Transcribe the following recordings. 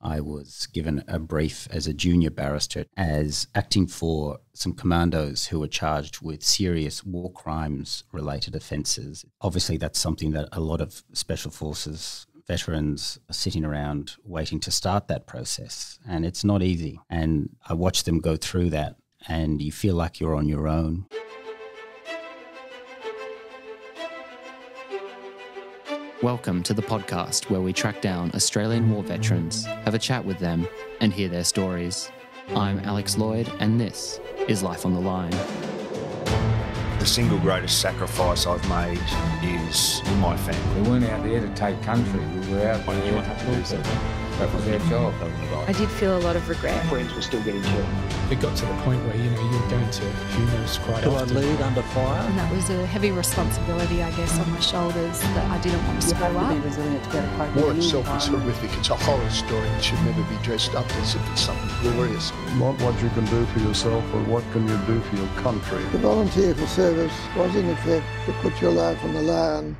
I was given a brief as a junior barrister as acting for some commandos who were charged with serious war crimes related offences. Obviously, that's something that a lot of Special Forces veterans are sitting around waiting to start that process, and it's not easy. And I watched them go through that, and you feel like you're on your own. Welcome to the podcast where we track down Australian war veterans, have a chat with them, and hear their stories. I'm Alex Lloyd, and this is Life on the Line. The single greatest sacrifice I've made is my family. We weren't out there to take country. We were out there to do something. That was our job. I did feel a lot of regret. Friends were still getting killed. It got to the point where, you're going to funerals quite often. Do I lead under fire? And that was a heavy responsibility, I guess, on my shoulders that I didn't want to screw up. You have to be resilient to be able to cope. War itself is horrific. It's a horror story. It should never be dressed up as if it's something glorious. Not what you can do for yourself, but what can you do for your country. The volunteer for service was in effect to put your life on the line.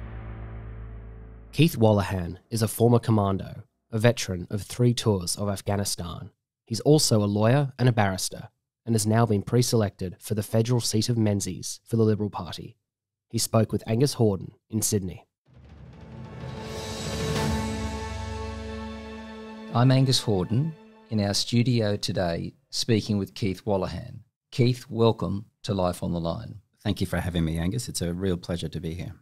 Keith Wolahan is a former commando, a veteran of 3 tours of Afghanistan. He's also a lawyer and a barrister, and has now been pre-selected for the federal seat of Menzies for the Liberal Party. He spoke with Angus Hordern in Sydney. I'm Angus Hordern, in our studio today speaking with Keith Wolahan. Keith, welcome to Life on the Line. Thank you for having me, Angus. It's a real pleasure to be here.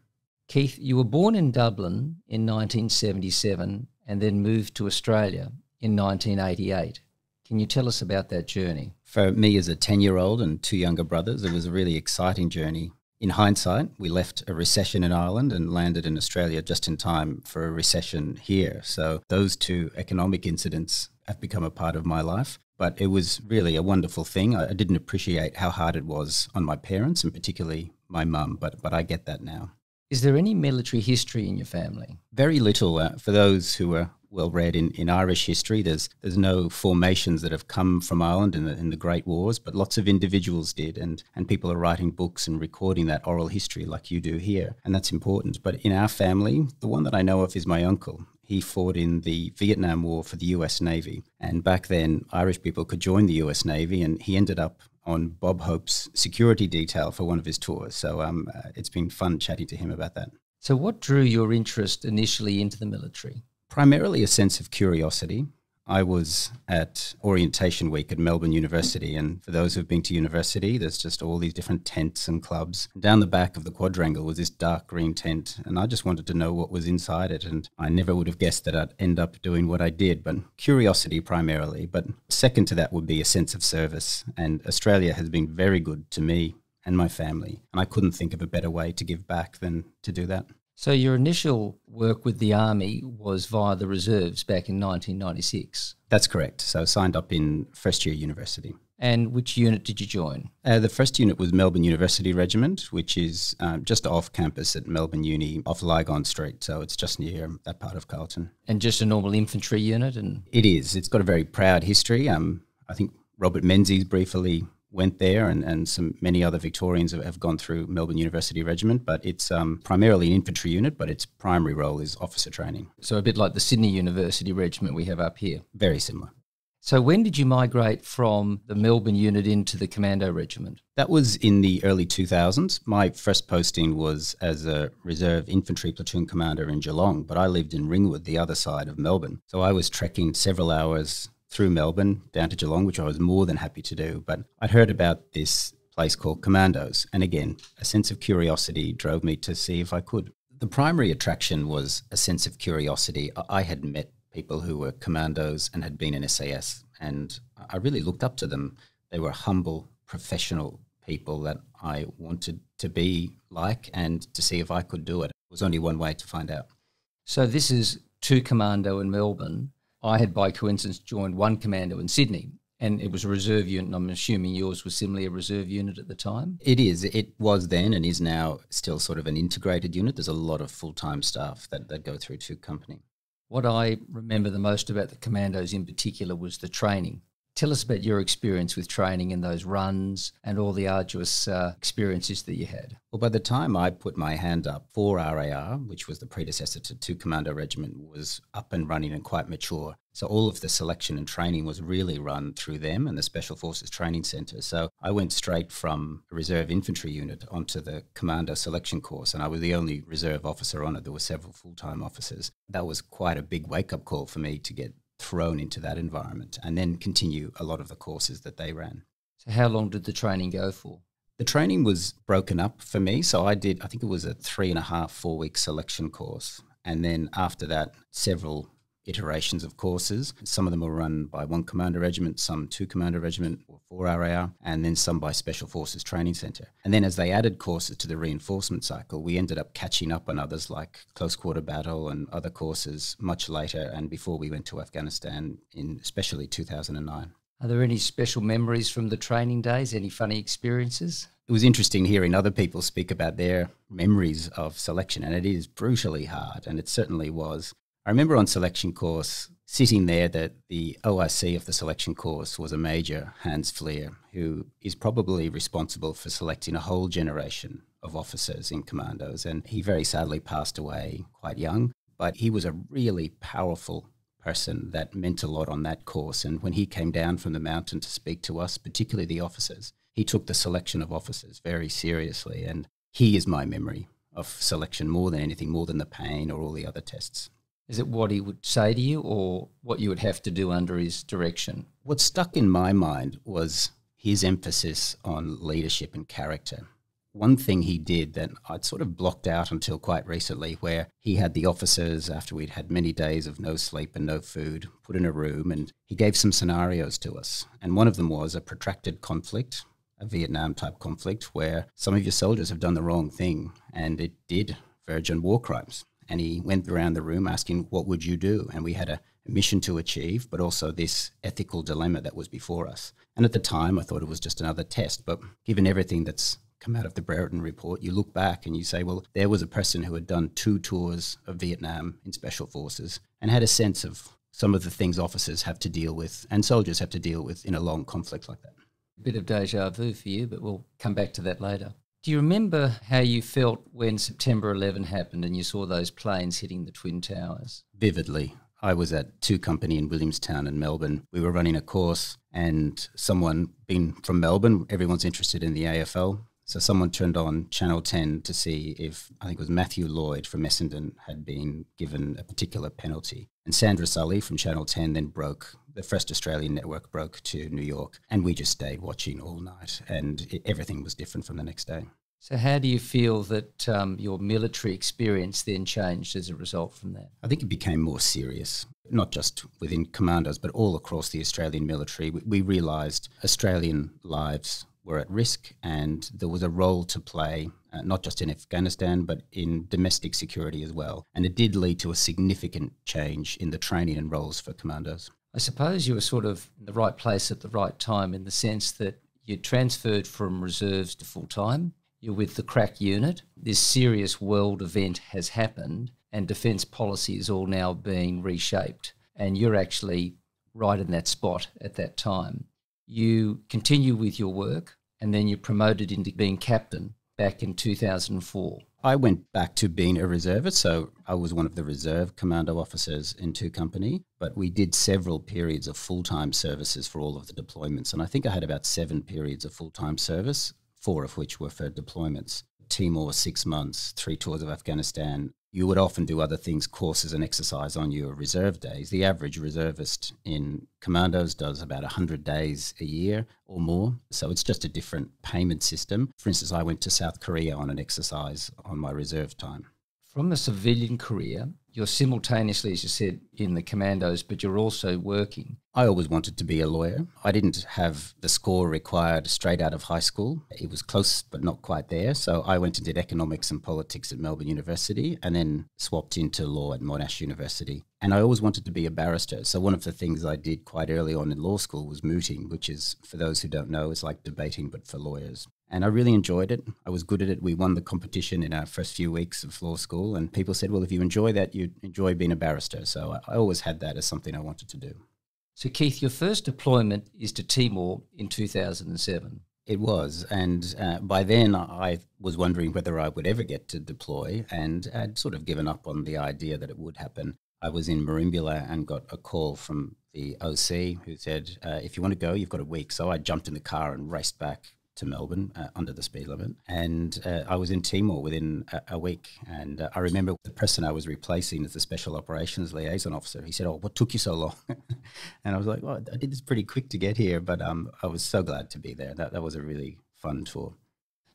Keith, you were born in Dublin in 1977 and then moved to Australia in 1988. Can you tell us about that journey? For me as a 10-year-old and 2 younger brothers, it was a really exciting journey. In hindsight, we left a recession in Ireland and landed in Australia just in time for a recession here. So those 2 economic incidents have become a part of my life. But it was really a wonderful thing. I didn't appreciate how hard it was on my parents and particularly my mum, but I get that now. Is there any military history in your family? Very little. For those who are well read in Irish history, there's no formations that have come from Ireland in the Great Wars, but lots of individuals did, and people are writing books and recording that oral history like you do here, and that's important. But in our family, the one that I know of is my uncle. He fought in the Vietnam War for the US Navy, and back then Irish people could join the US Navy, and he ended up on Bob Hope's security detail for one of his tours. So it's been fun chatting to him about that. So what drew your interest initially into the military? Primarily a sense of curiosity. I was at orientation week at Melbourne University, and for those who've been to university, there's just all these different tents and clubs. Down the back of the quadrangle was this dark green tent, and I just wanted to know what was inside it, and I never would have guessed that I'd end up doing what I did, but curiosity primarily. But second to that would be a sense of service, and Australia has been very good to me and my family, and I couldn't think of a better way to give back than to do that. So your initial work with the Army was via the reserves back in 1996? That's correct. So signed up in first year university. And which unit did you join? The first unit was Melbourne University Regiment, which is just off campus at Melbourne Uni, off Lygon Street. So it's just near that part of Carlton. And just a normal infantry unit? It is. It's got a very proud history. I think Robert Menzies briefly went there, and many other Victorians have gone through Melbourne University Regiment, but it's primarily an infantry unit, but its primary role is officer training. So a bit like the Sydney University Regiment we have up here. Very similar. So when did you migrate from the Melbourne unit into the Commando Regiment? That was in the early 2000s. My first posting was as a reserve infantry platoon commander in Geelong, but I lived in Ringwood, the other side of Melbourne. So I was trekking several hours through Melbourne down to Geelong, which I was more than happy to do. But I'd heard about this place called Commandos, and again, a sense of curiosity drove me to see if I could. The primary attraction was a sense of curiosity. I had met people who were commandos and had been in SAS, and I really looked up to them. They were humble, professional people that I wanted to be like and to see if I could do it. There was only one way to find out. So this is 2 Commando in Melbourne. I had by coincidence joined 1 Commando in Sydney, and it was a reserve unit, and I'm assuming yours was similarly a reserve unit at the time? It is. It was then and is now still sort of an integrated unit. There's a lot of full-time staff that go through to company. What I remember the most about the Commandos in particular was the training. Tell us about your experience with training in those runs and all the arduous experiences that you had. Well, by the time I put my hand up, 4 RAR, which was the predecessor to 2 Commando Regiment, was up and running and quite mature. So all of the selection and training was really run through them and the Special Forces Training Centre. So I went straight from a reserve infantry unit onto the Commando selection course, and I was the only reserve officer on it. There were several full-time officers. That was quite a big wake-up call for me to get thrown into that environment and then continue a lot of the courses that they ran. So how long did the training go for? The training was broken up for me. So I think it was a 3.5, 4-week selection course. And then after that, several iterations of courses. Some of them were run by one Commando Regiment, some 2 Commando Regiment or 4 RAR, and then some by Special Forces Training Centre. And then as they added courses to the reinforcement cycle, we ended up catching up on others like Close Quarter Battle and other courses much later and before we went to Afghanistan in especially 2009. Are there any special memories from the training days? Any funny experiences? It was interesting hearing other people speak about their memories of selection, and it is brutally hard, and it certainly was. I remember on selection course sitting there that the OIC of the selection course was a Major, Hans Fleer, who is probably responsible for selecting a whole generation of officers in commandos. And he very sadly passed away quite young, but he was a really powerful person that meant a lot on that course. And when he came down from the mountain to speak to us, particularly the officers, he took the selection of officers very seriously. And he is my memory of selection more than anything, more than the pain or all the other tests. Is it what he would say to you or what you would have to do under his direction? What stuck in my mind was his emphasis on leadership and character. One thing he did that I'd sort of blocked out until quite recently, where he had the officers, after we'd had many days of no sleep and no food, put in a room, and he gave some scenarios to us. And one of them was a protracted conflict, a Vietnam-type conflict, where some of your soldiers have done the wrong thing, and it did verge on war crimes. And he went around the room asking, what would you do? And we had a mission to achieve, but also this ethical dilemma that was before us. And at the time, I thought it was just another test. But given everything that's come out of the Brereton report, you look back and you say, well, there was a person who had done 2 tours of Vietnam in Special Forces and had a sense of some of the things officers have to deal with and soldiers have to deal with in a long conflict like that. A bit of deja vu for you, but we'll come back to that later. Do you remember how you felt when September 11 happened and you saw those planes hitting the Twin Towers? Vividly. I was at 2 Company in Williamstown and Melbourne. We were running a course and someone, being from Melbourne, everyone's interested in the AFL. So someone turned on Channel 10 to see if, I think it was Matthew Lloyd from Essendon, had been given a particular penalty. And Sandra Sully from Channel 10 then the First Australian network broke to New York. And we just stayed watching all night and everything was different from the next day. So how do you feel that your military experience then changed as a result from that? I think it became more serious, not just within commandos, but all across the Australian military. We realised Australian lives were at risk and there was a role to play, not just in Afghanistan, but in domestic security as well. And it did lead to a significant change in the training and roles for commandos. I suppose you were sort of in the right place at the right time in the sense that you transferred from reserves to full-time. You're with the crack unit. This serious world event has happened and defence policy is all now being reshaped. And you're actually right in that spot at that time. You continue with your work and then you're promoted into being captain back in 2004. I went back to being a reservist, so I was one of the reserve commando officers in 2 Company, but we did several periods of full-time services for all of the deployments, and I think I had about 7 periods of full-time service, 4 of which were for deployments. Timor, 6 months, 3 tours of Afghanistan. You would often do other things, courses and exercise on your reserve days. The average reservist in commandos does about 100 days a year or more. So it's just a different payment system. For instance, I went to South Korea on an exercise on my reserve time. From a civilian career, you're simultaneously, as you said, in the commandos, but you're also working. I always wanted to be a lawyer. I didn't have the score required straight out of high school. It was close, but not quite there. So I went and did economics and politics at Melbourne University and then swapped into law at Monash University. And I always wanted to be a barrister. So one of the things I did quite early on in law school was mooting, which is, for those who don't know, is like debating, but for lawyers. And I really enjoyed it. I was good at it. We won the competition in our first few weeks of law school. And people said, well, if you enjoy that, you enjoy being a barrister. So I always had that as something I wanted to do. So, Keith, your first deployment is to Timor in 2007. It was. And by then I was wondering whether I would ever get to deploy and I'd sort of given up on the idea that it would happen. I was in Merimbula and got a call from the OC who said, if you want to go, you've got a week. So I jumped in the car and raced back to Melbourne under the speed limit. And I was in Timor within a week. And I remember the person I was replacing as the Special Operations Liaison Officer, he said, "Oh, what took you so long?" And I was like, "Well, I did this pretty quick to get here." But I was so glad to be there. That was a really fun tour.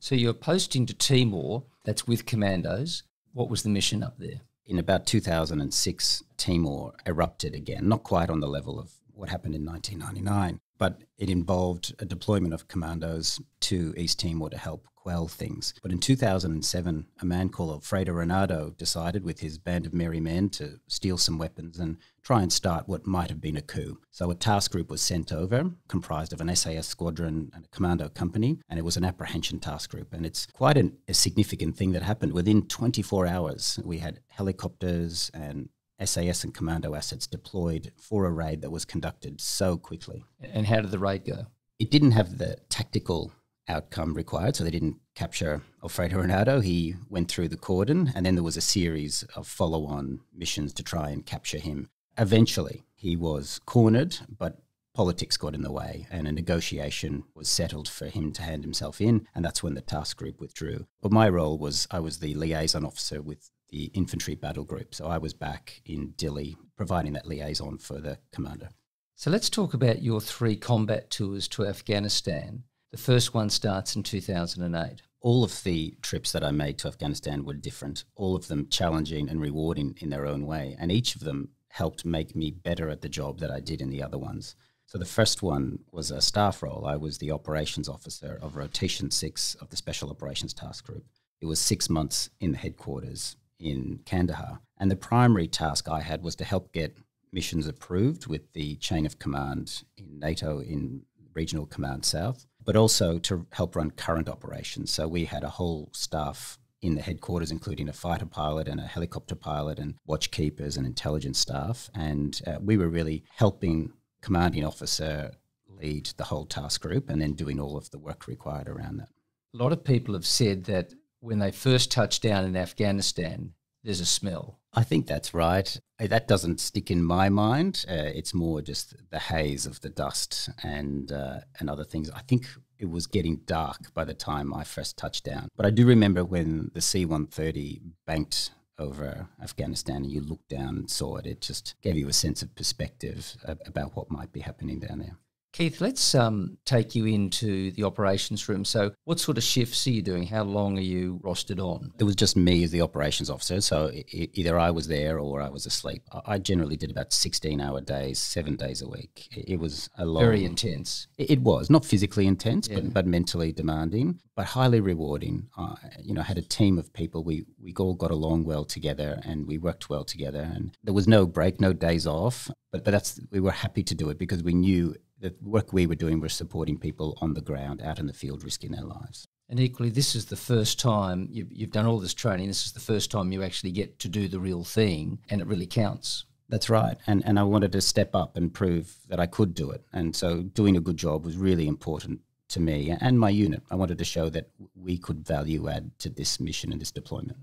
So you're posting to Timor, that's with commandos. What was the mission up there? In about 2006, Timor erupted again, not quite on the level of what happened in 1999, but it involved a deployment of commandos to East Timor to help quell things. But in 2007, a man called Alfredo Renato decided with his band of merry men to steal some weapons and try and start what might have been a coup. So a task group was sent over, comprised of an SAS squadron and a commando company, and it was an apprehension task group. And it's quite a significant thing that happened. Within 24 hours, we had helicopters and SAS and commando assets deployed for a raid that was conducted so quickly. And how did the raid go? It didn't have the tactical outcome required, so they didn't capture Alfredo Renato. He went through the cordon, and then there was a series of follow-on missions to try and capture him. Eventually, he was cornered, but politics got in the way, and a negotiation was settled for him to hand himself in, and that's when the task group withdrew. But my role was, I was the liaison officer with the infantry battle group, so I was back in Dili providing that liaison for the commander. So let's talk about your 3 combat tours to Afghanistan. The first one starts in 2008. All of the trips that I made to Afghanistan were different, all of them challenging and rewarding in their own way, and each of them helped make me better at the job that I did in the other ones. So the first one was a staff role. I was the operations officer of Rotation 6 of the Special Operations Task Group. It was 6 months in the headquarters in Kandahar, and the primary task I had was to help get missions approved with the chain of command in NATO in Regional Command South, but also to help run current operations. So we had a whole staff in the headquarters, including a fighter pilot and a helicopter pilot and watchkeepers and intelligence staff. And we were really helping commanding officer lead the whole task group and then doing all of the work required around that. A lot of people have said that when they first touch down in Afghanistan, there's a smell. I think that's right. That doesn't stick in my mind. It's more just the haze of the dust and other things. I think it was getting dark by the time I first touched down. But I do remember when the C-130 banked over Afghanistan and you looked down and saw it, it just gave you a sense of perspective about what might be happening down there. Keith, let's take you into the operations room. So what sort of shifts are you doing? How long are you rostered on? It was just me as the operations officer, so either I was there or I was asleep. I generally did about 16-hour days, 7 days a week. It was a long... Very intense. It was. Not physically intense, but mentally demanding, but highly rewarding. I had a team of people. We all got along well together and we worked well together. And there was no break, no days off, but we were happy to do it because we knew the work we were doing was supporting people on the ground, out in the field, risking their lives. And equally, this is the first time you've done all this training. This is the first time you actually get to do the real thing, and it really counts. That's right. And I wanted to step up and prove that I could do it. And so doing a good job was really important to me and my unit. I wanted to show that we could value add to this mission and this deployment.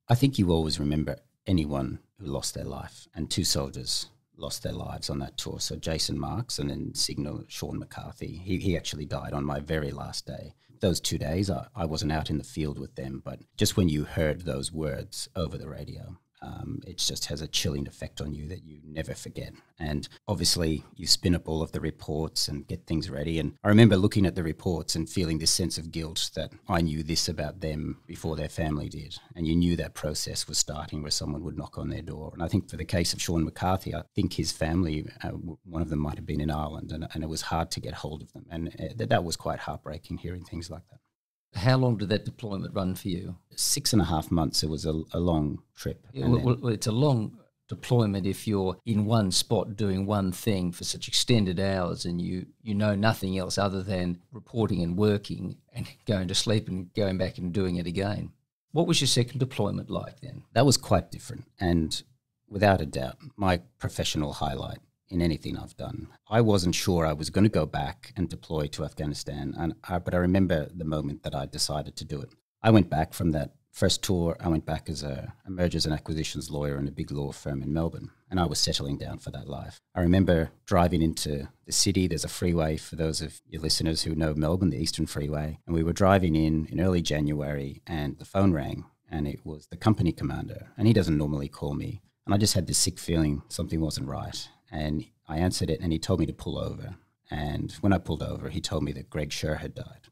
I think you always remember anyone who lost their life, and 2 soldiers lost their lives on that tour. So Jason Marks and then Signal Sean McCarthy. He actually died on my very last day. Those 2 days, I wasn't out in the field with them, but just when you heard those words over the radio, it just has a chilling effect on you that you never forget. And obviously you spin up all of the reports and get things ready. And I remember looking at the reports and feeling this sense of guilt that I knew this about them before their family did. And you knew that process was starting where someone would knock on their door. And I think for the case of Sean McCarthy, I think his family, one of them might have been in Ireland, and it was hard to get hold of them. And that was quite heartbreaking hearing things like that. How long did that deployment run for you? 6.5 months. It was a long trip. Well, it's a long deployment if you're in one spot doing one thing for such extended hours and you know nothing else other than reporting and working and going to sleep and going back and doing it again. What was your second deployment like then? That was quite different, and without a doubt, my professional highlight in anything I've done. I wasn't sure I was going to go back and deploy to Afghanistan, but I remember the moment that I decided to do it. I went back from that first tour, I went back as a mergers and acquisitions lawyer in a big law firm in Melbourne, and I was settling down for that life. I remember driving into the city. There's a freeway for those of your listeners who know Melbourne, the Eastern Freeway, and we were driving in early January, and the phone rang, and it was the company commander, and he doesn't normally call me, and I just had this sick feeling something wasn't right, and I answered it, and he told me to pull over, and when I pulled over, he told me that Greg Scher had died.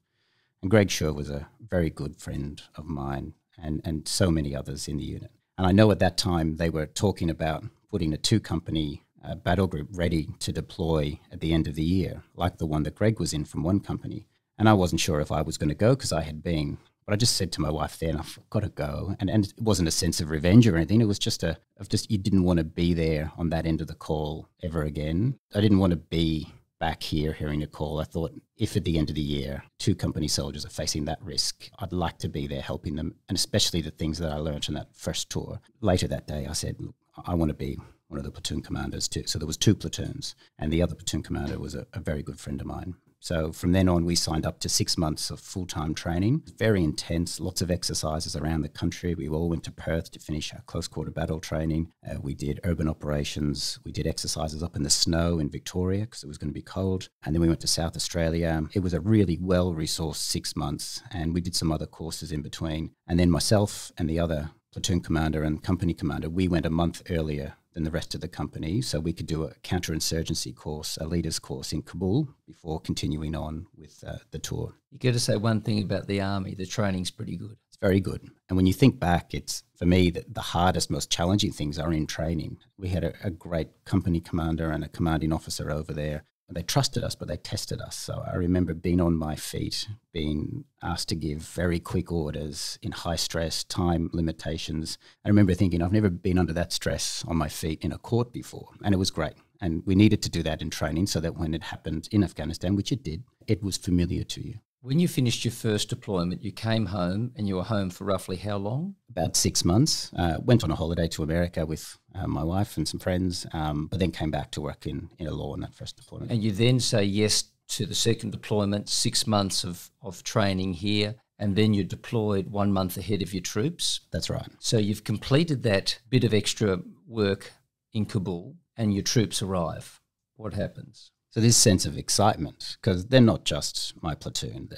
And Greg Scher was a very good friend of mine, and so many others in the unit. And I know at that time they were talking about putting a 2-company battle group ready to deploy at the end of the year, like the one that Greg was in from one company. And I wasn't sure if I was going to go because I had been, but I just said to my wife then, I've got to go. And it wasn't a sense of revenge or anything. It was just you didn't want to be there on that end of the call ever again. I didn't want to be back here hearing a call. I thought if at the end of the year 2 company soldiers are facing that risk, I'd like to be there helping them, and especially the things that I learned on that first tour. Later that day I said, look, I want to be one of the platoon commanders too. So there was 2 platoons, and the other platoon commander was a very good friend of mine. So from then on, we signed up to 6 months of full-time training. Very intense, lots of exercises around the country. We all went to Perth to finish our close-quarter battle training. We did urban operations. We did exercises up in the snow in Victoria because it was going to be cold. And then we went to South Australia. It was a really well-resourced 6 months, and we did some other courses in between. And then myself and the other platoon commander and company commander, we went a month earlier than the rest of the company, so we could do a counterinsurgency course, a leaders course in Kabul before continuing on with the tour. You got to say one thing about the Army, the training's pretty good. It's very good. And when you think back, it's, for me, the hardest, most challenging things are in training. We had a great company commander and a commanding officer over there. They trusted us, but they tested us. So I remember being on my feet, being asked to give very quick orders in high stress, time limitations. I remember thinking, I've never been under that stress on my feet in a court before. And it was great. And we needed to do that in training so that when it happened in Afghanistan, which it did, it was familiar to you. When you finished your first deployment, you came home, and you were home for roughly how long? About 6 months. Went on a holiday to America with my wife and some friends, but then came back to work in a law in that first deployment. And you then say yes to the second deployment, 6 months of training here, and then you're deployed 1 month ahead of your troops. That's right. So you've completed that bit of extra work in Kabul, and your troops arrive. What happens? So this sense of excitement, because they're not just my platoon,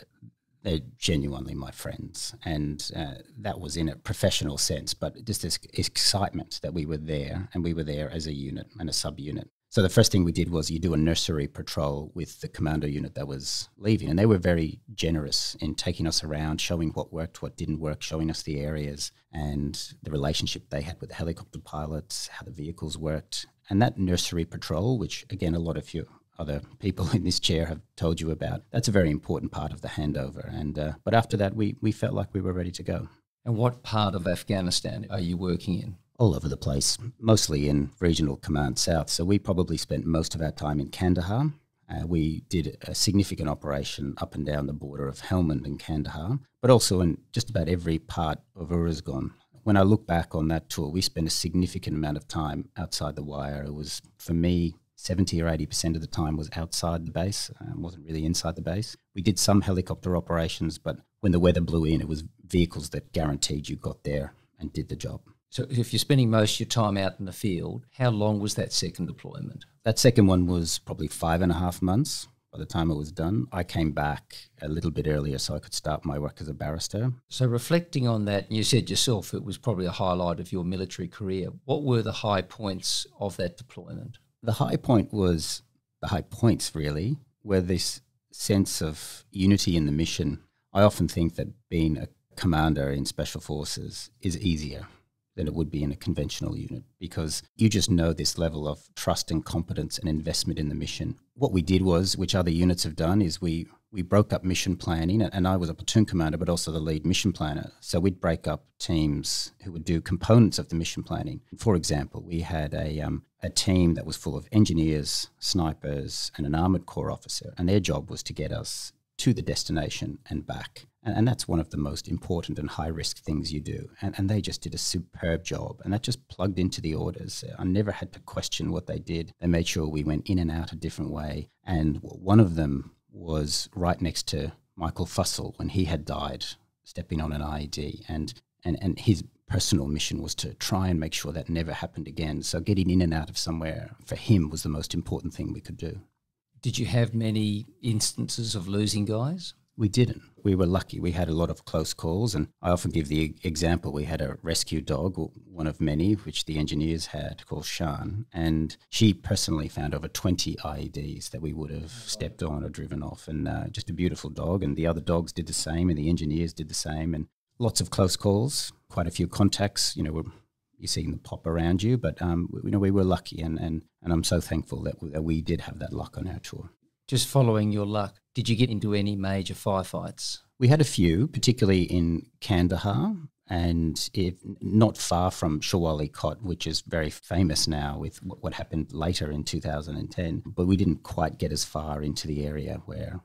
they're genuinely my friends. And that was in a professional sense, but just this excitement that we were there, and we were there as a unit and a sub-unit. So the first thing we did was you do a nursery patrol with the Commando unit that was leaving, and they were very generous in taking us around, showing what worked, what didn't work, showing us the areas and the relationship they had with the helicopter pilots, how the vehicles worked. And that nursery patrol, which again, a lot of you other people in this chair have told you about, that's a very important part of the handover. And but after that, we felt like we were ready to go. And what part of Afghanistan are you working in? All over the place, mostly in Regional Command South. So we probably spent most of our time in Kandahar. We did a significant operation up and down the border of Helmand and Kandahar, but also in just about every part of Uruzgan. When I look back on that tour, we spent a significant amount of time outside the wire. It was, for me, 70 or 80% of the time was outside the base, wasn't really inside the base. We did some helicopter operations, but when the weather blew in, it was vehicles that guaranteed you got there and did the job. So if you're spending most of your time out in the field, how long was that second deployment? That second one was probably 5.5 months. By the time it was done, I came back a little bit earlier so I could start my work as a barrister. So reflecting on that, you said yourself it was probably a highlight of your military career. What were the high points of that deployment? The high points really were this sense of unity in the mission. I often think that being a commander in Special Forces is easier than it would be in a conventional unit because you just know this level of trust and competence and investment in the mission. What we did was, which other units have done, is we broke up mission planning, and I was a platoon commander but also the lead mission planner. So we'd break up teams who would do components of the mission planning. For example, we had a team that was full of engineers, snipers, and an armoured corps officer, and their job was to get us to the destination and back. And that's one of the most important and high-risk things you do. And they just did a superb job, and that just plugged into the orders. I never had to question what they did. They made sure we went in and out a different way. And one of them was right next to Michael Fussell when he had died, stepping on an IED. And And his personal mission was to try and make sure that never happened again. So getting in and out of somewhere for him was the most important thing we could do. Did you have many instances of losing guys? We didn't. We were lucky. We had a lot of close calls, and I often give the example. We had a rescue dog, one of many, which the engineers had, called Shan, and she personally found over 20 IEDs that we would have stepped on or driven off, and just a beautiful dog, and the other dogs did the same, and the engineers did the same, and lots of close calls, quite a few contacts. You're seeing them pop around you, but we were lucky, and I'm so thankful that we did have that luck on our tour. Just following your luck, did you get into any major firefights? We had a few, particularly in Kandahar, and not far from Shawali Kot, which is very famous now with what happened later in 2010. But we didn't quite get as far into the area where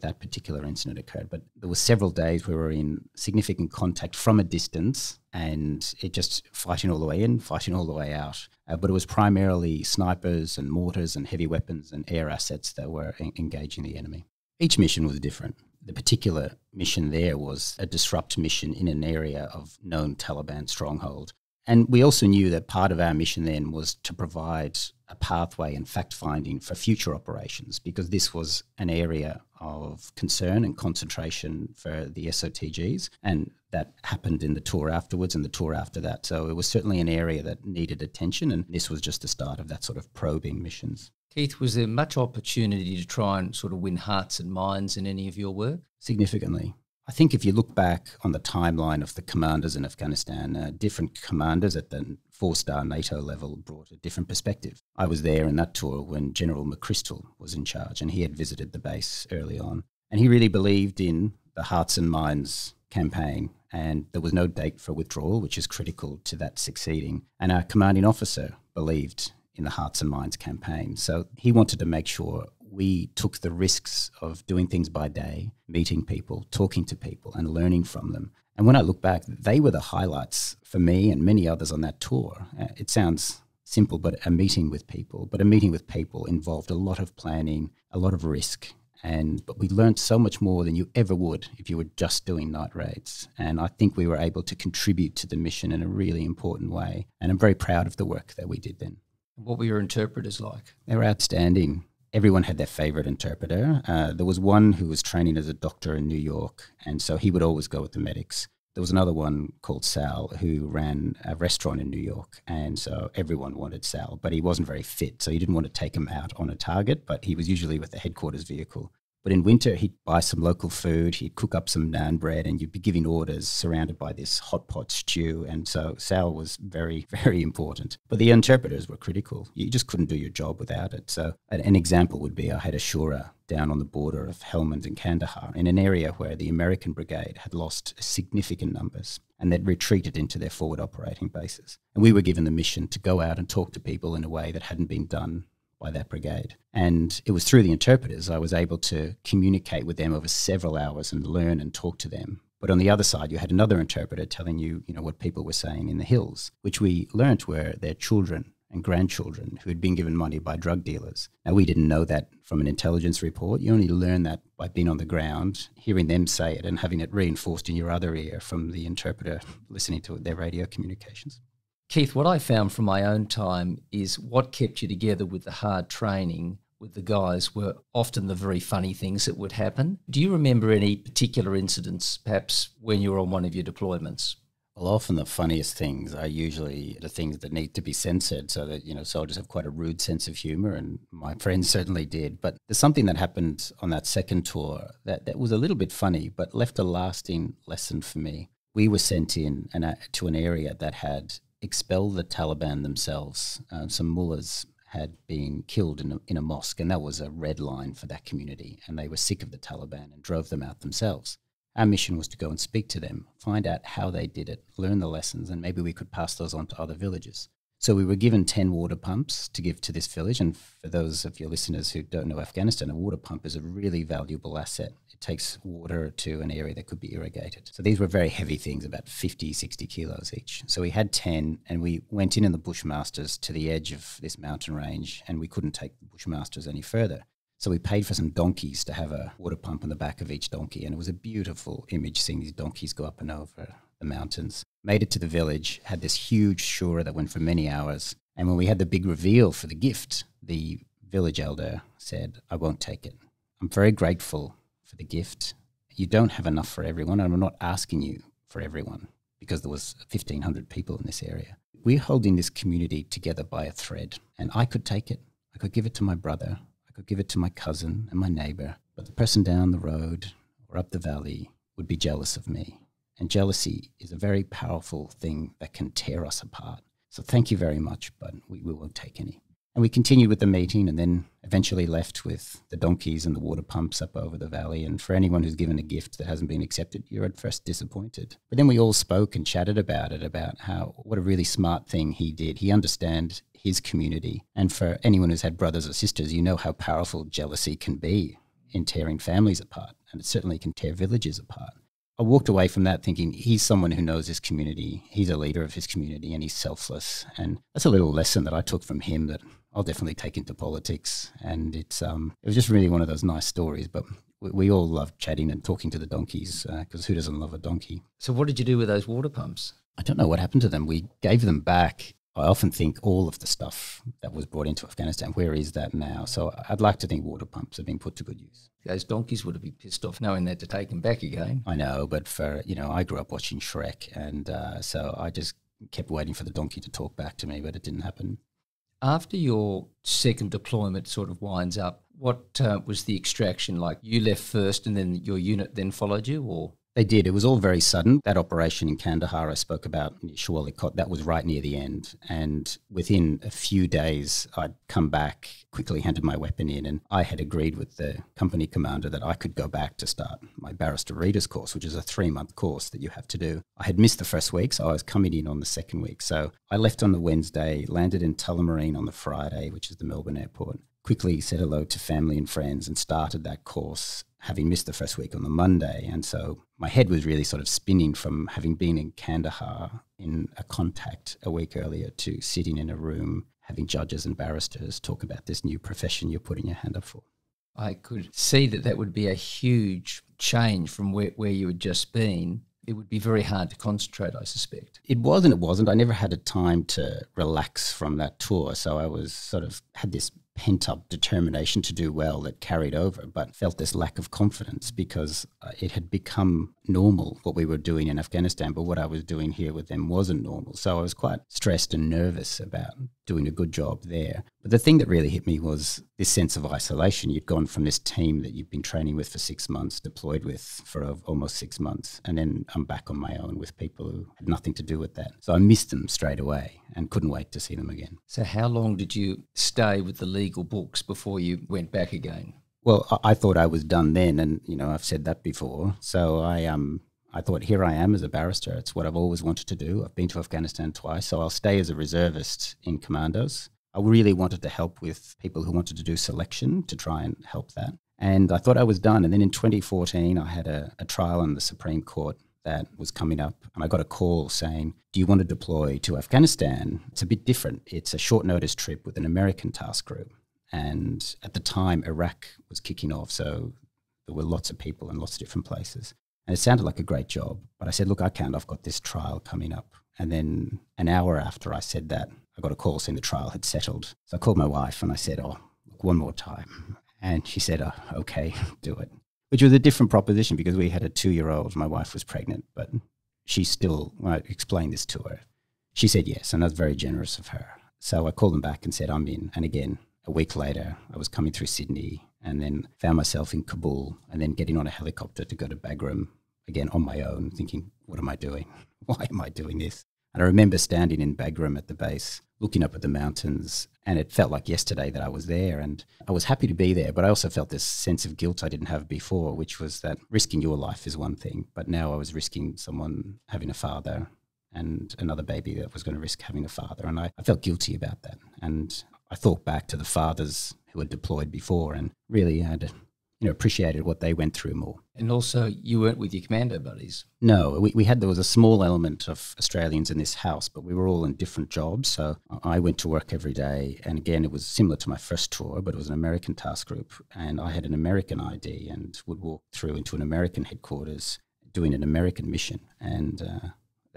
that particular incident occurred. But there were several days we were in significant contact from a distance, and it just fighting all the way in, fighting all the way out. But it was primarily snipers and mortars and heavy weapons and air assets that were engaging the enemy. Each mission was different. The particular mission there was a disrupt mission in an area of known Taliban stronghold. And we also knew that part of our mission then was to provide a pathway and fact-finding for future operations, because this was an area of concern and concentration for the SOTGs, and that happened in the tour afterwards and the tour after that. So it was certainly an area that needed attention, and this was just the start of that sort of probing missions. Keith, was there much opportunity to try and sort of win hearts and minds in any of your work? Significantly. I think if you look back on the timeline of the commanders in Afghanistan, different commanders at the 4-star NATO level brought a different perspective. I was there in that tour when General McChrystal was in charge, and he had visited the base early on. And he really believed in the Hearts and Minds campaign, and there was no date for withdrawal, which is critical to that succeeding. And our commanding officer believed in the Hearts and Minds campaign. So he wanted to make sure we took the risks of doing things by day, meeting people, talking to people and learning from them. And when I look back, they were the highlights for me and many others on that tour. It sounds simple, but a meeting with people. But a meeting with people involved a lot of planning, a lot of risk. But we learned so much more than you ever would if you were just doing night raids. And I think we were able to contribute to the mission in a really important way. And I'm very proud of the work that we did then. What were your interpreters like? They were outstanding. Everyone had their favourite interpreter. There was one who was training as a doctor in New York, and so he would always go with the medics. There was another one called Sal who ran a restaurant in New York, and so everyone wanted Sal, but he wasn't very fit, so you didn't want to take him out on a target, but he was usually with the headquarters vehicle. But in winter, he'd buy some local food, he'd cook up some naan bread, and you'd be giving orders surrounded by this hot pot stew. And so Sal was very, very important. But the interpreters were critical. You just couldn't do your job without it. So an example would be I had a Shura down on the border of Helmand and Kandahar in an area where the American brigade had lost significant numbers and they'd retreated into their forward operating bases. And we were given the mission to go out and talk to people in a way that hadn't been done by that brigade. And it was through the interpreters I was able to communicate with them over several hours and learn and talk to them. But on the other side, you had another interpreter telling you, what people were saying in the hills, which we learnt were their children and grandchildren who had been given money by drug dealers. Now, we didn't know that from an intelligence report. You only learn that by being on the ground, hearing them say it and having it reinforced in your other ear from the interpreter listening to their radio communications. Keith, what I found from my own time is what kept you together with the hard training with the guys were often the very funny things that would happen. Do you remember any particular incidents, perhaps when you were on one of your deployments? Well, often the funniest things are usually the things that need to be censored so that, soldiers have quite a rude sense of humour, and my friends certainly did. But there's something that happened on that second tour that was a little bit funny but left a lasting lesson for me. We were sent in to an area that had expelled the Taliban themselves. Some mullahs had been killed in a mosque, and that was a red line for that community, and they were sick of the Taliban and drove them out themselves. Our mission was to go and speak to them, find out how they did it, learn the lessons, and maybe we could pass those on to other villages. So we were given 10 water pumps to give to this village, and for those of your listeners who don't know Afghanistan, a water pump is a really valuable asset. It takes water to an area that could be irrigated. So these were very heavy things, about 50, 60 kilos each. So we had 10, and we went in the Bushmasters to the edge of this mountain range, and we couldn't take the Bushmasters any further. So we paid for some donkeys to have a water pump on the back of each donkey, and it was a beautiful image seeing these donkeys go up and over the mountains. made it to the village, had this huge shura that went for many hours. And when we had the big reveal for the gift, the village elder said, I won't take it. I'm very grateful for the gift. You don't have enough for everyone, and I'm not asking you for everyone because there was 1,500 people in this area. We're holding this community together by a thread, and I could take it. I could give it to my brother. I could give it to my cousin and my neighbour. But the person down the road or up the valley would be jealous of me. And jealousy is a very powerful thing that can tear us apart. So thank you very much, but we won't take any. And we continued with the meeting and then eventually left with the donkeys and the water pumps up over the valley. And for anyone who's given a gift that hasn't been accepted, you're at first disappointed. But then we all spoke and chatted about it, about how what a really smart thing he did. He understands his community. And for anyone who's had brothers or sisters, you know how powerful jealousy can be in tearing families apart. And it certainly can tear villages apart. I walked away from that thinking he's someone who knows his community. He's a leader of his community and he's selfless. And that's a little lesson that I took from him that I'll definitely take into politics. And it was just really one of those nice stories. But we all love chatting and talking to the donkeys because who doesn't love a donkey? So what did you do with those water pumps? I don't know what happened to them. We gave them back. I often think all of the stuff that was brought into Afghanistan, where is that now? So I'd like to think water pumps have been put to good use. Those donkeys would have been pissed off knowing they had to take them back again. I know, but I grew up watching Shrek, and so I just kept waiting for the donkey to talk back to me, but it didn't happen. After your second deployment sort of winds up, what was the extraction like? You left first and then your unit then followed you, or...? They did. It was all very sudden. That operation in Kandahar I spoke about, Shawalikot, that was right near the end. And within a few days, I'd come back, quickly handed my weapon in, and I had agreed with the company commander that I could go back to start my barrister readers course, which is a 3-month course that you have to do. I had missed the first week, so I was coming in on the second week. So I left on the Wednesday, landed in Tullamarine on the Friday, which is the Melbourne airport, quickly said hello to family and friends and started that course, having missed the first week on the Monday. And so my head was really sort of spinning from having been in Kandahar in a contact a week earlier to sitting in a room, having judges and barristers talk about this new profession you're putting your hand up for. I could see that would be a huge change from where you had just been. It would be very hard to concentrate, I suspect. It was and it wasn't. I never had a time to relax from that tour. So I was sort of had this pent-up determination to do well that carried over, but felt this lack of confidence because it had become normal what we were doing in Afghanistan, but what I was doing here with them wasn't normal. So I was quite stressed and nervous about doing a good job there. But the thing that really hit me was this sense of isolation. You'd gone from this team that you'd been training with for 6 months, deployed with for almost 6 months, and then I'm back on my own with people who had nothing to do with that. So I missed them straight away and couldn't wait to see them again. So how long did you stay with the legal books before you went back again? Well, I thought I was done then, and I've said that before. So I thought, here I am as a barrister. It's what I've always wanted to do. I've been to Afghanistan twice, so I'll stay as a reservist in commandos. I really wanted to help with people who wanted to do selection to try and help that. And I thought I was done. And then in 2014, I had a trial in the Supreme Court that was coming up, and I got a call saying, do you want to deploy to Afghanistan? It's a bit different. It's a short notice trip with an American task group. And at the time, Iraq was kicking off, so there were lots of people in lots of different places. And it sounded like a great job. But I said, look, I can't. I've got this trial coming up. And then an hour after I said that, I got a call saying the trial had settled. So I called my wife and I said, look, one more time. And she said, okay, do it. Which was a different proposition because we had a 2-year-old. My wife was pregnant, but she still, when I explained this to her, she said yes. And that's very generous of her. So I called them back and said, I'm in. And again, a week later, I was coming through Sydney and then found myself in Kabul and then getting on a helicopter to go to Bagram, again on my own, thinking, what am I doing? Why am I doing this? And I remember standing in Bagram at the base, looking up at the mountains, and it felt like yesterday that I was there. And I was happy to be there, but I also felt this sense of guilt I didn't have before, which was that risking your life is one thing, but now I was risking someone having a father and another baby that was going to risk having a father. And I felt guilty about that. And I thought back to the fathers who had deployed before and really had appreciated what they went through more. And also, you weren't with your commando buddies? No, there was a small element of Australians in this house, but we were all in different jobs. So I went to work every day. And again, it was similar to my first tour, but it was an American task group. And I had an American ID and would walk through into an American headquarters doing an American mission. And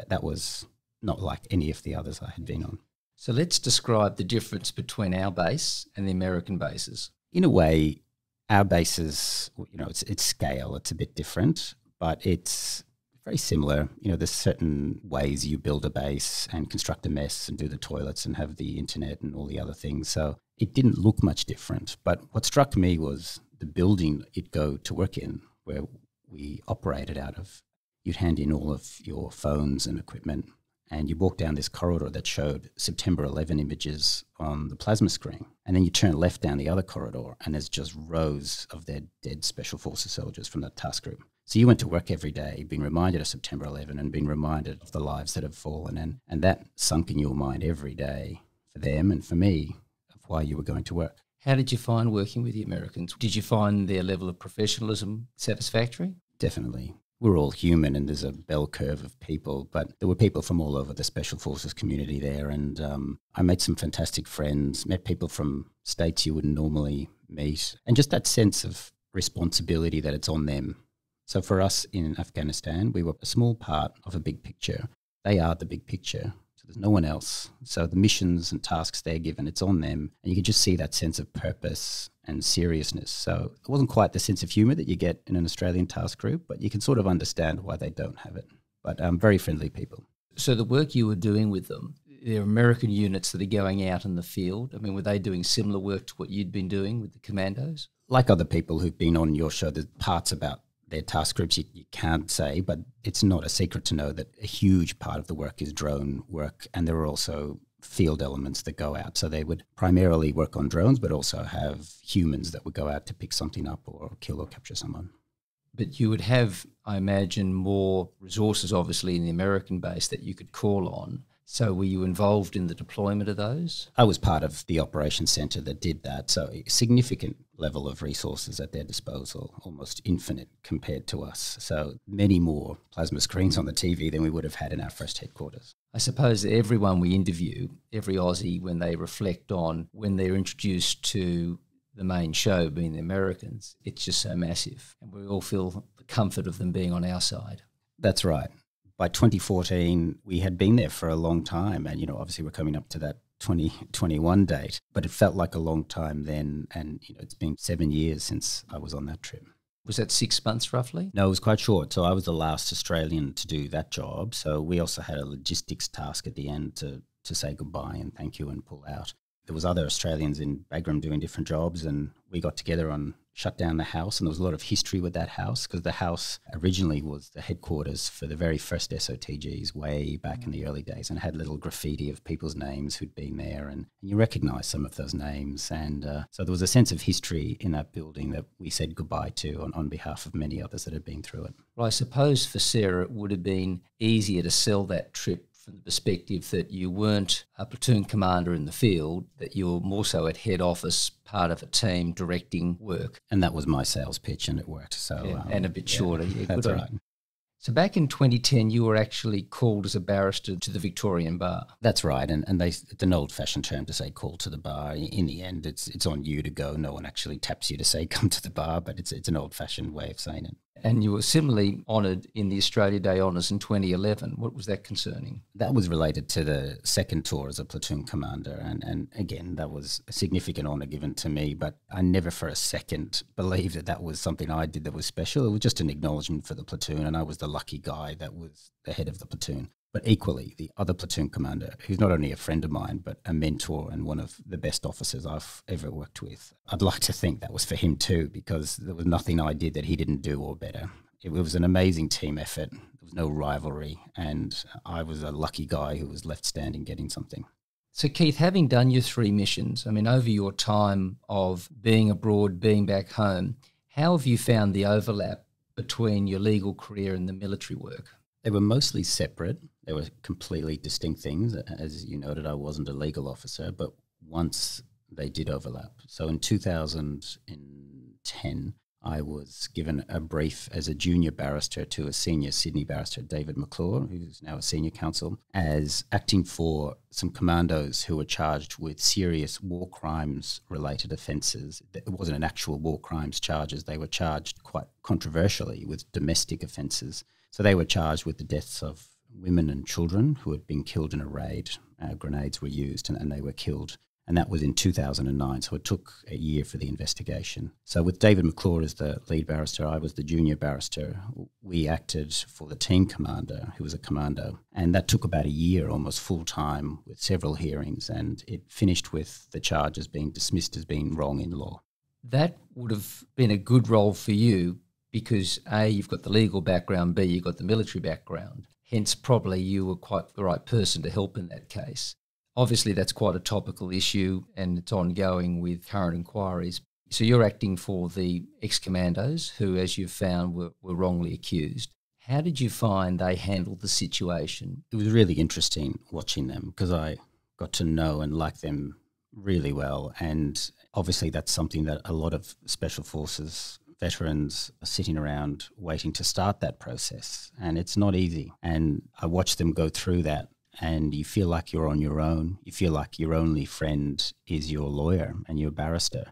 That was not like any of the others I had been on. So let's describe the difference between our base and the American bases. In a way, our bases, it's scale. It's a bit different, but it's very similar. There's certain ways you build a base and construct a mess and do the toilets and have the internet and all the other things. So it didn't look much different. But what struck me was the building you'd go to work in, where we operated out of. You'd hand in all of your phones and equipment, and you walk down this corridor that showed September 11 images on the plasma screen. And then you turn left down the other corridor, and there's just rows of their dead Special Forces soldiers from that task group. So you went to work every day, being reminded of September 11 and being reminded of the lives that have fallen. And that sunk in your mind every day for them and for me of why you were going to work. How did you find working with the Americans? Did you find their level of professionalism satisfactory? Definitely. We're all human and there's a bell curve of people, but there were people from all over the Special Forces community there, and I made some fantastic friends, met people from states you wouldn't normally meet, and just that sense of responsibility that it's on them. So for us in Afghanistan, we were a small part of a big picture. They are the big picture. So there's no one else. So the missions and tasks they're given, it's on them. And you can just see that sense of purpose and seriousness. So it wasn't quite the sense of humour that you get in an Australian task group, but you can sort of understand why they don't have it. But very friendly people. So the work you were doing with them, they're American units that are going out in the field. I mean, were they doing similar work to what you'd been doing with the commandos? Like other people who've been on your show, there's parts about their task groups you can't say, but it's not a secret to know that a huge part of the work is drone work, and there are also field elements that go out. So they would primarily work on drones, but also have humans that would go out to pick something up or kill or capture someone. But you would have, I imagine, more resources, obviously, in the American base that you could call on. So were you involved in the deployment of those? I was part of the operations centre that did that. So a significant level of resources at their disposal, almost infinite compared to us. So many more plasma screens on the TV than we would have had in our first headquarters. I suppose everyone we interview, every Aussie, when they reflect on when they're introduced to the main show, being the Americans, it's just so massive. And we all feel the comfort of them being on our side. That's right. By 2014, we had been there for a long time. And, obviously we're coming up to that 2021 date, but it felt like a long time then. And, it's been 7 years since I was on that trip. Was that 6 months roughly? No, it was quite short. So I was the last Australian to do that job. So we also had a logistics task at the end to say goodbye and thank you and pull out. There was other Australians in Bagram doing different jobs, and we got together and shut down the house. And there was a lot of history with that house, because the house originally was the headquarters for the very first SOTGs way back in the early days, and it had little graffiti of people's names who'd been there, and you recognise some of those names. And so there was a sense of history in that building that we said goodbye to on behalf of many others that had been through it. Well, I suppose for Sarah it would have been easier to sell that trip from the perspective that you weren't a platoon commander in the field, that you were more so at head office, part of a team directing work. And that was my sales pitch, and it worked. So yeah, and a bit shorter. Yeah, that's right. So back in 2010, you were actually called as a barrister to the Victorian Bar. That's right, and it's an old-fashioned term to say call to the bar. In the end, it's on you to go. No one actually taps you to say come to the bar, but it's an old-fashioned way of saying it. And you were similarly honoured in the Australia Day Honours in 2011. What was that concerning? That was related to the second tour as a platoon commander, and again, that was a significant honour given to me, but I never for a second believed that was something I did that was special. It was just an acknowledgement for the platoon, and I was the lucky guy that was the head of the platoon. But equally, the other platoon commander, who's not only a friend of mine, but a mentor and one of the best officers I've ever worked with, I'd like to think that was for him too, because there was nothing I did that he didn't do or better. It was an amazing team effort. There was no rivalry, and I was a lucky guy who was left standing getting something. So Keith, having done your 3 missions, I mean, over your time of being abroad, being back home, how have you found the overlap between your legal career and the military work? They were mostly separate. They were completely distinct things. As you noted, I wasn't a legal officer, but once they did overlap. So in 2010, I was given a brief as a junior barrister to a senior Sydney barrister, David McClure, who's now a senior counsel, as acting for some commandos who were charged with serious war crimes related offences. It wasn't an actual war crimes charges. They were charged quite controversially with domestic offences. So they were charged with the deaths of women and children who had been killed in a raid. Grenades were used and they were killed. And that was in 2009, so it took a year for the investigation. So with David McClure as the lead barrister, I was the junior barrister. We acted for the team commander, who was a commando, and that took about a year, almost full-time, with several hearings, and it finished with the charges being dismissed as being wrong in law. That would have been a good role for you because A, you've got the legal background, B, you've got the military background. Hence, probably you were quite the right person to help in that case. Obviously, that's quite a topical issue and it's ongoing with current inquiries. So you're acting for the ex-commandos who, as you've found, were wrongly accused. How did you find they handled the situation? It was really interesting watching them because I got to know and like them really well. And obviously that's something that a lot of Special Forces veterans are sitting around waiting to start that process. And it's not easy. And I watched them go through that. And you feel like you're on your own. You feel like your only friend is your lawyer and your barrister.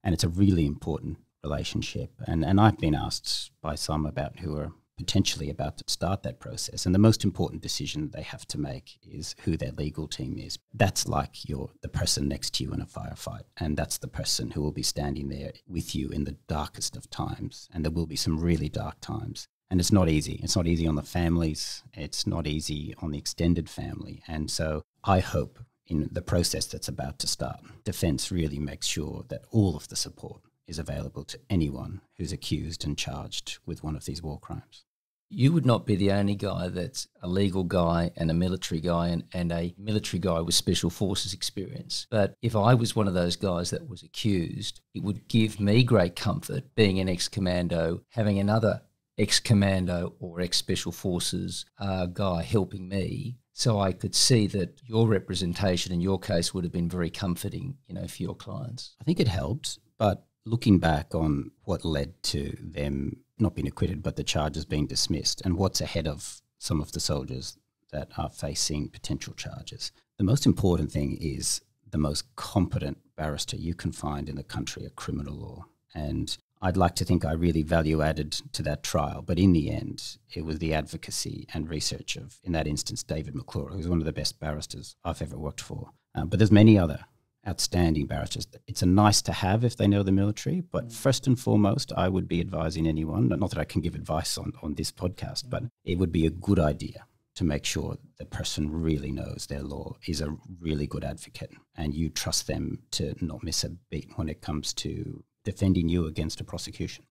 And it's a really important relationship. And I've been asked by some about who are potentially about to start that process. And the most important decision they have to make is who their legal team is. That's like you're the person next to you in a firefight. And that's the person who will be standing there with you in the darkest of times. And there will be some really dark times. And it's not easy. It's not easy on the families. It's not easy on the extended family. And so I hope in the process that's about to start, Defence really makes sure that all of the support is available to anyone who's accused and charged with one of these war crimes. You would not be the only guy that's a legal guy and a military guy and a military guy with Special Forces experience. But if I was one of those guys that was accused, it would give me great comfort being an ex-commando, having another ex-commando or ex-Special Forces guy helping me, so I could see that your representation in your case would have been very comforting, for your clients. I think it helped, but looking back on what led to them not being acquitted, but the charges being dismissed, and what's ahead of some of the soldiers that are facing potential charges, the most important thing is the most competent barrister you can find in the country of criminal law. And I'd like to think I really value added to that trial, but in the end, it was the advocacy and research of, in that instance, David McClure, who's one of the best barristers I've ever worked for. But there's many other outstanding barristers. It's a nice to have if they know the military, but first and foremost, I would be advising anyone, not that I can give advice on this podcast, but it would be a good idea to make sure the person really knows their law, is a really good advocate, and you trust them to not miss a beat when it comes to defending you against a prosecution.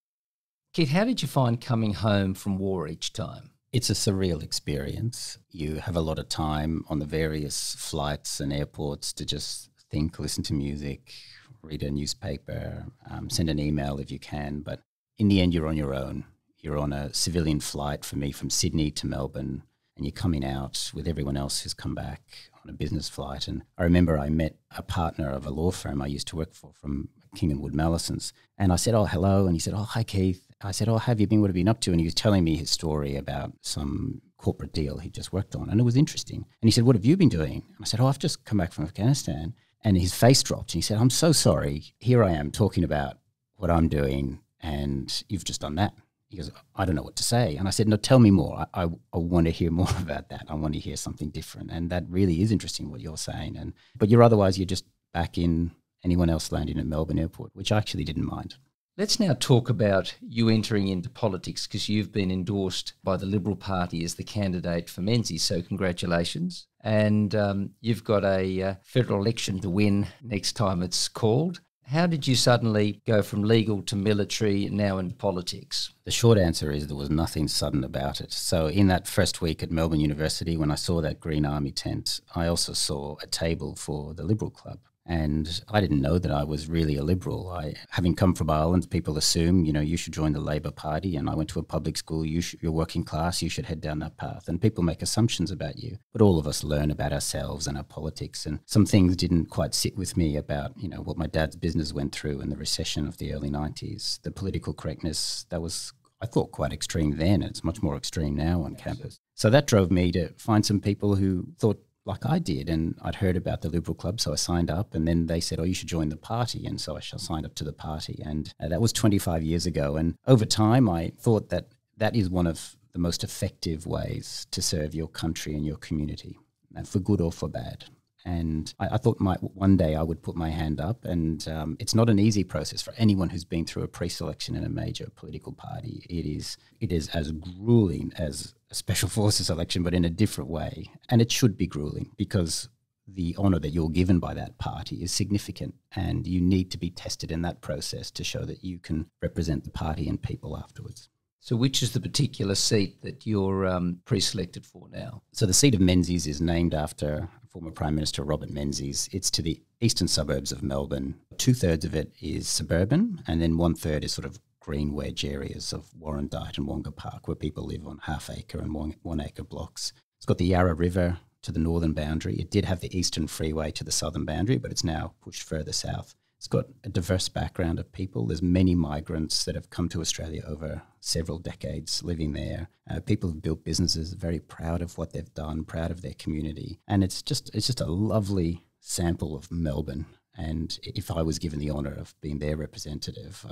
Keith, how did you find coming home from war each time? It's a surreal experience. You have a lot of time on the various flights and airports to just think, listen to music, read a newspaper, send an email if you can. But in the end, you're on your own. You're on a civilian flight, for me, from Sydney to Melbourne, and you're coming out with everyone else who's come back on a business flight. And I remember I met a partner of a law firm I used to work for from King and Wood Mallisons. And I said, oh, hello. And he said, oh, hi, Keith. I said, oh, how have you been? What have you been up to? And he was telling me his story about some corporate deal he'd just worked on. And it was interesting. And he said, what have you been doing? And I said, oh, I've just come back from Afghanistan. And his face dropped. And he said, I'm so sorry. Here I am talking about what I'm doing, and you've just done that. He goes, I don't know what to say. And I said, no, tell me more. I want to hear more about that. I want to hear something different. And that really is interesting what you're saying. But you're just back in anyone else landing at Melbourne Airport, which I actually didn't mind. Let's now talk about you entering into politics, because you've been endorsed by the Liberal Party as the candidate for Menzies, so congratulations. And you've got a federal election to win next time it's called. How did you suddenly go from legal to military and now into politics? The short answer is there was nothing sudden about it. So in that first week at Melbourne University, when I saw that Green Army tent, I also saw a table for the Liberal Club. And I didn't know that I was really a Liberal. Having come from Ireland, people assume, you should join the Labor Party. And I went to a public school. You're working class. You should head down that path. And people make assumptions about you. But all of us learn about ourselves and our politics. And some things didn't quite sit with me about, what my dad's business went through in the recession of the early 90s. The political correctness, that was, I thought, quite extreme then. It's much more extreme now on campus. So that drove me to find some people who thought like I did, and I'd heard about the Liberal Club, so I signed up, and then they said, oh, you should join the party, and so I signed up to the party, and that was 25 years ago. And over time, I thought that is one of the most effective ways to serve your country and your community, for good or for bad. And I thought one day I would put my hand up, and it's not an easy process for anyone who's been through a pre-selection in a major political party. It is as grueling as a Special Forces election, but in a different way. And it should be grueling because the honour that you're given by that party is significant, and you need to be tested in that process to show that you can represent the party and people afterwards. So which is the particular seat that you're pre-selected for now? So the seat of Menzies is named after former Prime Minister Robert Menzies. It's to the eastern suburbs of Melbourne. 2/3 of it is suburban, and then 1/3 is sort of green wedge areas of Warrandyte and Wonga Park, where people live on half-acre and 1 acre blocks. It's got the Yarra River to the northern boundary. It did have the eastern freeway to the southern boundary, but it's now pushed further south. It's got a diverse background of people. There's many migrants that have come to Australia over several decades living there. People have built businesses, very proud of what they've done, proud of their community. And it's just a lovely sample of Melbourne. And if I was given the honour of being their representative,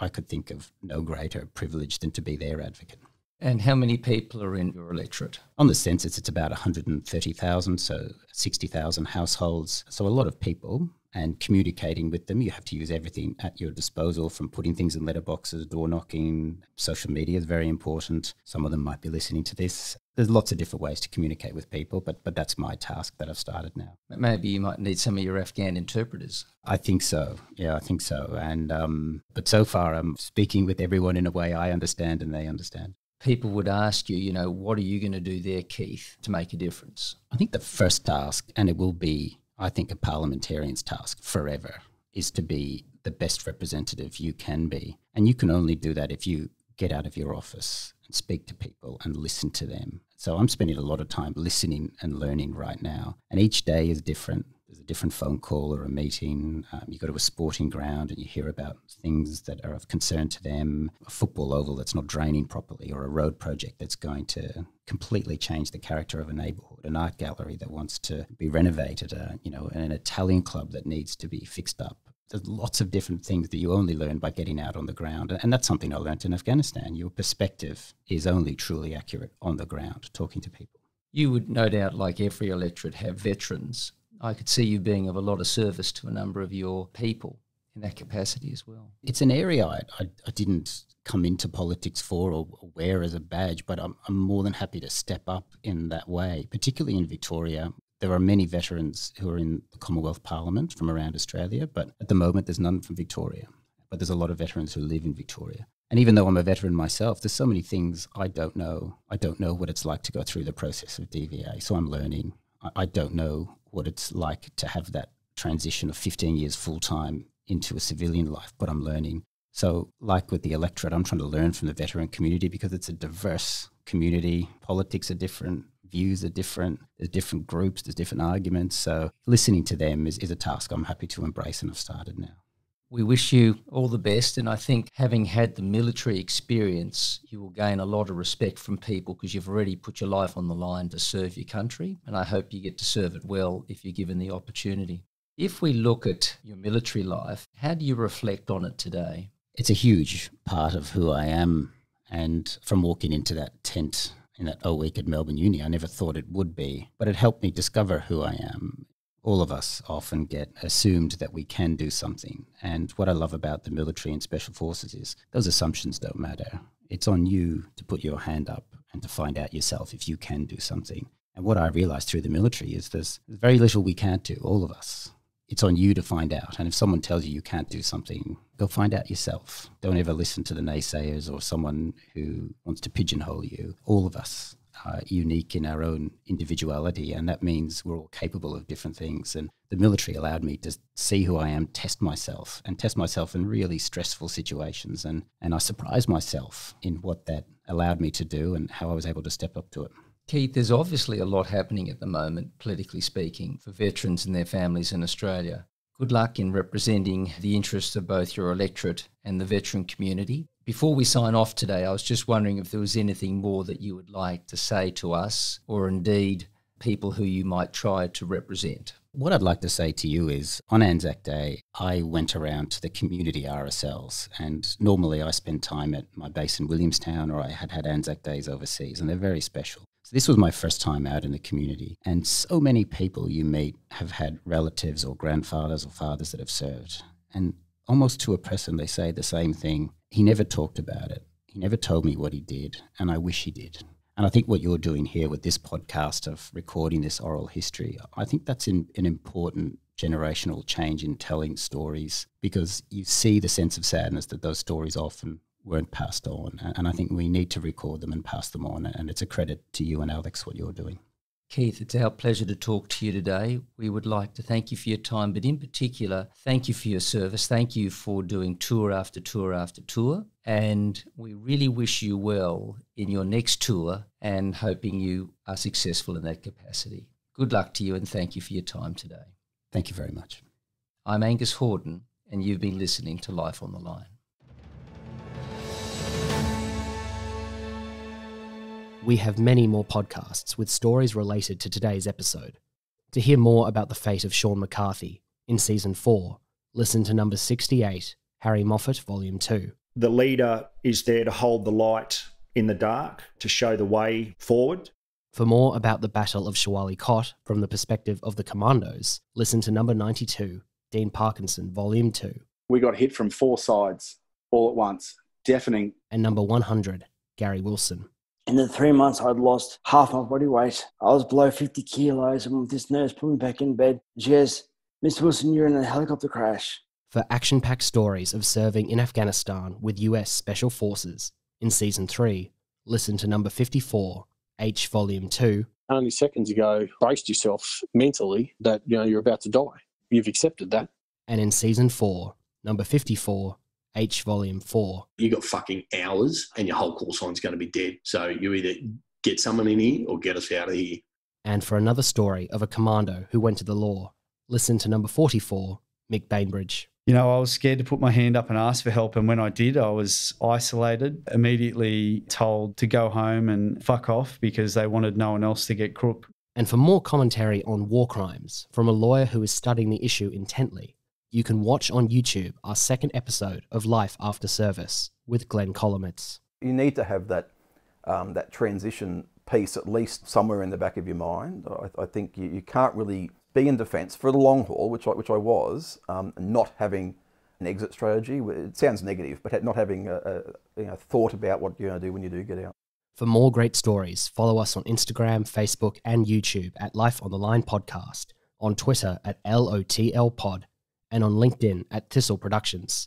I could think of no greater privilege than to be their advocate. And how many people are in your electorate? On the census, it's about 130,000, so 60,000 households. So a lot of people. And communicating with them, you have to use everything at your disposal, from putting things in letterboxes, door knocking. Social media is very important. Some of them might be listening to this. There's lots of different ways to communicate with people, but that's my task that I've started now. Maybe you might need some of your Afghan interpreters. I think so. Yeah, I think so. And but so far, I'm speaking with everyone in a way I understand and they understand. People would ask you, what are you going to do there, Keith, to make a difference? I think the first task, and it will be, I think, a parliamentarian's task forever, is to be the best representative you can be. And you can only do that if you get out of your office and speak to people and listen to them. So I'm spending a lot of time listening and learning right now. And each day is different. There's a different phone call or a meeting. You go to a sporting ground and you hear about things that are of concern to them, a football oval that's not draining properly, or a road project that's going to completely change the character of a neighbourhood, an art gallery that wants to be renovated, an Italian club that needs to be fixed up. There's lots of different things that you only learn by getting out on the ground. And that's something I learned in Afghanistan. Your perspective is only truly accurate on the ground, talking to people. You would no doubt, like every electorate, have veterans. I could see you being of a lot of service to a number of your people in that capacity as well. It's an area I didn't come into politics for or wear as a badge, but I'm more than happy to step up in that way, particularly in Victoria. There are many veterans who are in the Commonwealth Parliament from around Australia, but at the moment there's none from Victoria. But there's a lot of veterans who live in Victoria. And even though I'm a veteran myself, there's so many things I don't know. I don't know what it's like to go through the process of DVA, so I'm learning. I don't know what it's like to have that transition of 15 years full-time into a civilian life, but I'm learning. So like with the electorate, I'm trying to learn from the veteran community because it's a diverse community. Politics are different, views are different, there's different groups, there's different arguments. So listening to them is a task I'm happy to embrace, and I've started now. We wish you all the best, and I think having had the military experience, you will gain a lot of respect from people because you've already put your life on the line to serve your country, and I hope you get to serve it well if you're given the opportunity. If we look at your military life, how do you reflect on it today? It's a huge part of who I am, and from walking into that tent in that week at Melbourne Uni, I never thought it would be, but it helped me discover who I am. All of us often get assumed that we can do something. And what I love about the military and special forces is those assumptions don't matter. It's on you to put your hand up and to find out yourself if you can do something. And what I realized through the military is there's very little we can't do, all of us. It's on you to find out. And if someone tells you can't do something, go find out yourself. Don't ever listen to the naysayers or someone who wants to pigeonhole you. All of us are unique in our own individuality, and that means we're all capable of different things. And the military allowed me to see who I am, test myself in really stressful situations. And I surprised myself in what that allowed me to do and how I was able to step up to it. Keith, there's obviously a lot happening at the moment, politically speaking, for veterans and their families in Australia. Good luck in representing the interests of both your electorate and the veteran community. Before we sign off today, I was just wondering if there was anything more that you would like to say to us, or indeed people who you might try to represent. What I'd like to say to you is, on Anzac Day, I went around to the community RSLs, and normally I spend time at my base in Williamstown, or I had Anzac Days overseas, and they're very special. So this was my first time out in the community, and so many people you meet have had relatives or grandfathers or fathers that have served. And almost to a person, they say the same thing. He never talked about it. He never told me what he did, and I wish he did. And I think what you're doing here with this podcast of recording this oral history, I think that's an important generational change in telling stories, because you see the sense of sadness that those stories often weren't passed on. And I think we need to record them and pass them on. And it's a credit to you and Alex what you're doing. Keith, it's our pleasure to talk to you today. We would like to thank you for your time, but in particular, thank you for your service. Thank you for doing tour after tour after tour. And we really wish you well in your next tour and hoping you are successful in that capacity. Good luck to you and thank you for your time today. Thank you very much. I'm Angus Hordern and you've been listening to Life on the Line. We have many more podcasts with stories related to today's episode. To hear more about the fate of Sean McCarthy, in Season 4, listen to number 68, Harry Moffitt Vol II. The leader is there to hold the light in the dark, to show the way forward. For more about the Battle of Shawali Kot from the perspective of the Commandos, listen to number 92, Dean Parkinson Vol II. We got hit from 4 sides all at once, deafening. And number 100, Gary Wilson. In the 3 months, I'd lost half my body weight. I was below 50 kilos, and this nurse put me back in bed. She goes, "Mr. Wilson, you're in a helicopter crash." For action-packed stories of serving in Afghanistan with US Special Forces, in Season 3, listen to number 54, H Volume 2. Only seconds ago, braced yourself mentally that you're about to die. You've accepted that. And in Season 4, number 54, H Volume 4. You got fucking hours and your whole call sign's going to be dead. So you either get someone in here or get us out of here. And for another story of a commando who went to the law, listen to number 44, Mick Bainbridge. I was scared to put my hand up and ask for help. And when I did, I was isolated, immediately told to go home and fuck off because they wanted no one else to get crook. And for more commentary on war crimes from a lawyer who is studying the issue intently, you can watch on YouTube our second episode of Life After Service with Glenn Kolomeitz. You need to have that transition piece at least somewhere in the back of your mind. I think you can't really be in defence for the long haul, which I was, not having an exit strategy. It sounds negative, but not having a thought about what you're going to do when you do get out. For more great stories, follow us on Instagram, Facebook and YouTube at Life on the Line Podcast, on Twitter at LOTL Pod, and on LinkedIn at Thistle Productions.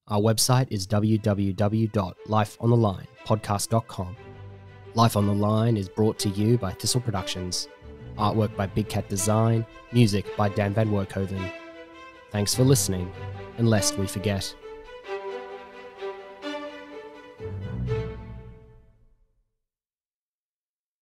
Our website is www.lifeonthelinepodcast.com. Life on the Line is brought to you by Thistle Productions. Artwork by Big Cat Design, music by Dan Van Werkhoven. Thanks for listening, and lest we forget,